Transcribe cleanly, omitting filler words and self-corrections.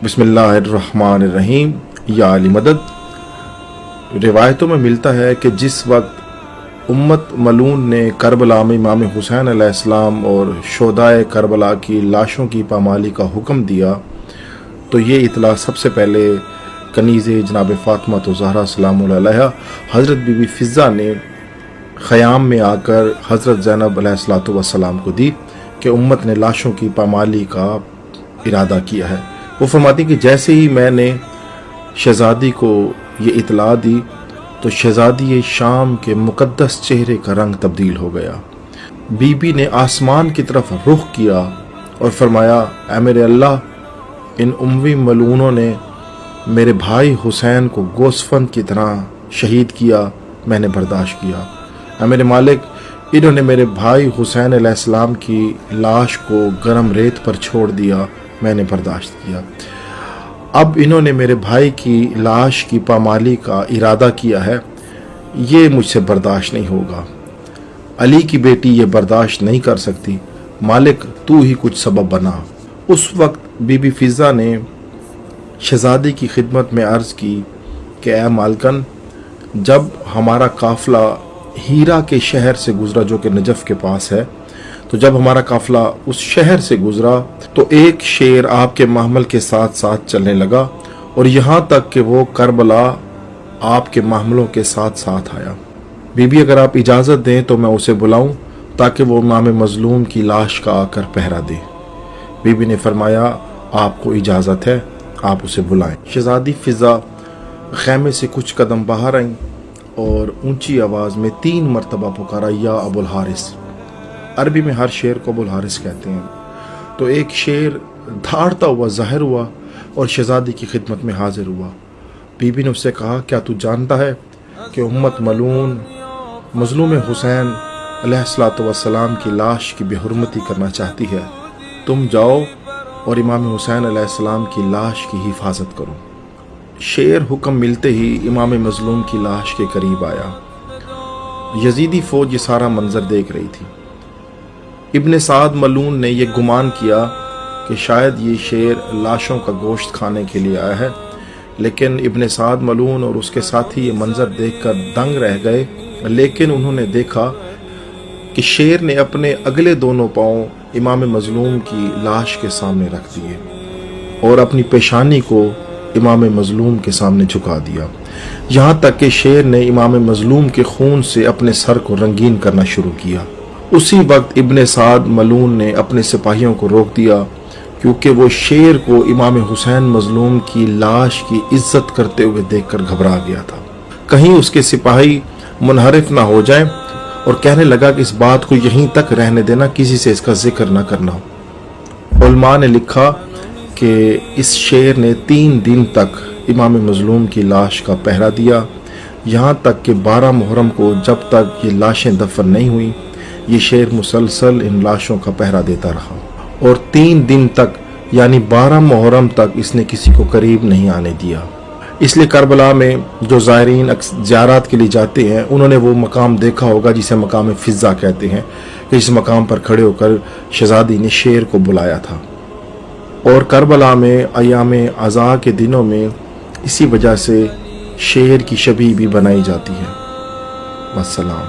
बिस्मिल्लाहिर्रहमानिर्रहीम। या अली मदद। रिवायतों में मिलता है कि जिस वक्त उम्मत मलून ने करबला में इमाम हुसैन अलैहिस्सलाम और शोदाए करबला की लाशों की पामाली का हुक्म दिया तो ये इतला सबसे पहले कनीज़े जनाब फ़ातिमा ज़हरा सलामुल अलैहा हज़रत बीबी फ़िज़्ज़ा ने ख़याम में आकर हज़रत ज़ैनब अलैहिस्सलातु वस्सलाम को दी कि उम्मत ने लाशों की पामाली का इरादा किया है। वो फरमाती कि जैसे ही मैंने शहज़ादी को ये इतला दी तो शहज़ादी शाम के मुक़द्दस चेहरे का रंग तब्दील हो गया। बीबी ने आसमान की तरफ रुख किया और फरमाया, ऐ मेरे अल्लाह, इन उम्वी मलूनों ने मेरे भाई हुसैन को गोसफन की तरह शहीद किया, मैंने बर्दाश्त किया। ऐ मेरे मालिक, इन्होंने मेरे भाई हुसैन अलैहिस्सलाम की लाश को गर्म रेत पर छोड़ दिया, मैंने बर्दाश्त किया। अब इन्होंने मेरे भाई की लाश की पामाली का इरादा किया है, ये मुझसे बर्दाश्त नहीं होगा। अली की बेटी ये बर्दाश्त नहीं कर सकती, मालिक तू ही कुछ सबब बना। उस वक्त बीबी फ़िज़्ज़ा ने शहज़ादी की खिदमत में अर्ज़ की कि ऐ मालकन, जब हमारा काफ़िला हीरा के शहर से गुज़रा जो कि नजफ़ के पास है, तो जब हमारा काफ़िला उस शहर से गुज़रा तो एक शेर आपके महमल के साथ साथ चलने लगा और यहाँ तक कि वो करबला आपके महमलों के साथ साथ आया। बीबी, अगर आप इजाज़त दें तो मैं उसे बुलाऊं ताकि वो इमाम मज़लूम की लाश का आकर पहरा दे। बीबी ने फरमाया, आपको इजाज़त है, आप उसे बुलाएं। शहज़ादी फ़िज़्ज़ा ख़ैमे से कुछ कदम बाहर आईं और ऊंची आवाज़ में 3 मरतबा पुकारा, या अबुल हारिस। अरबी में हर शेर को अबुल हारिस कहते हैं। तो एक शेर धाड़ता हुआ ज़ाहिर हुआ और शहज़ादी की खिदमत में हाजिर हुआ। बीबी ने उससे कहा, क्या तू जानता है कि उम्मत मलून मज़लूम हुसैन अलैहिस्सलातु वस्सलाम की लाश की बेहुरमती करना चाहती है। तुम जाओ और इमाम हुसैन अलैहिस्सलाम की लाश की हिफाजत करो। शेर हुक्म मिलते ही इमाम मज़लूम की लाश के करीब आया। यजीदी फ़ौज ये सारा मंजर देख रही थी। इब्ने साद मलून ने यह गुमान किया कि शायद ये शेर लाशों का गोश्त खाने के लिए आया है, लेकिन इब्ने साद मलून और उसके साथी ये मंजर देखकर दंग रह गए। लेकिन उन्होंने देखा कि शेर ने अपने अगले दोनों पाँव इमाम मज़लूम की लाश के सामने रख दिए और अपनी पेशानी को इमाम मज़लूम के सामने झुका दिया, यहाँ तक कि शेर ने इमाम मज़लूम के खून से अपने सर को रंगीन करना शुरू किया। उसी वक्त इब्ने साद मलून ने अपने सिपाहियों को रोक दिया, क्योंकि वो शेर को इमाम हुसैन मज़लूम की लाश की इज्जत करते हुए देखकर घबरा गया था। कहीं उसके सिपाही मुनहरिफ ना हो जाएं, और कहने लगा कि इस बात को यहीं तक रहने देना, किसी से इसका जिक्र ना करना। उलमा ने लिखा कि इस शेर ने 3 दिन तक इमाम मज़लूम की लाश का पहरा दिया, यहाँ तक कि 12 मुहर्रम को जब तक ये लाशें दफन नहीं हुई, ये शेर मुसलसल इन लाशों का पहरा देता रहा और 3 दिन तक यानी 12 मुहर्रम तक इसने किसी को करीब नहीं आने दिया। इसलिए करबला में जो ज़ायरीन ज़ियारत के लिए जाते हैं, उन्होंने वो मकाम देखा होगा जिसे मकाम फ़िज़्ज़ा कहते हैं, कि इस मकाम पर खड़े होकर शहज़ादी ने शेर को बुलाया था। और करबला में अयाम अज़ा के दिनों में इसी वजह से शेर की शबीह भी बनाई जाती है। वस्सलाम।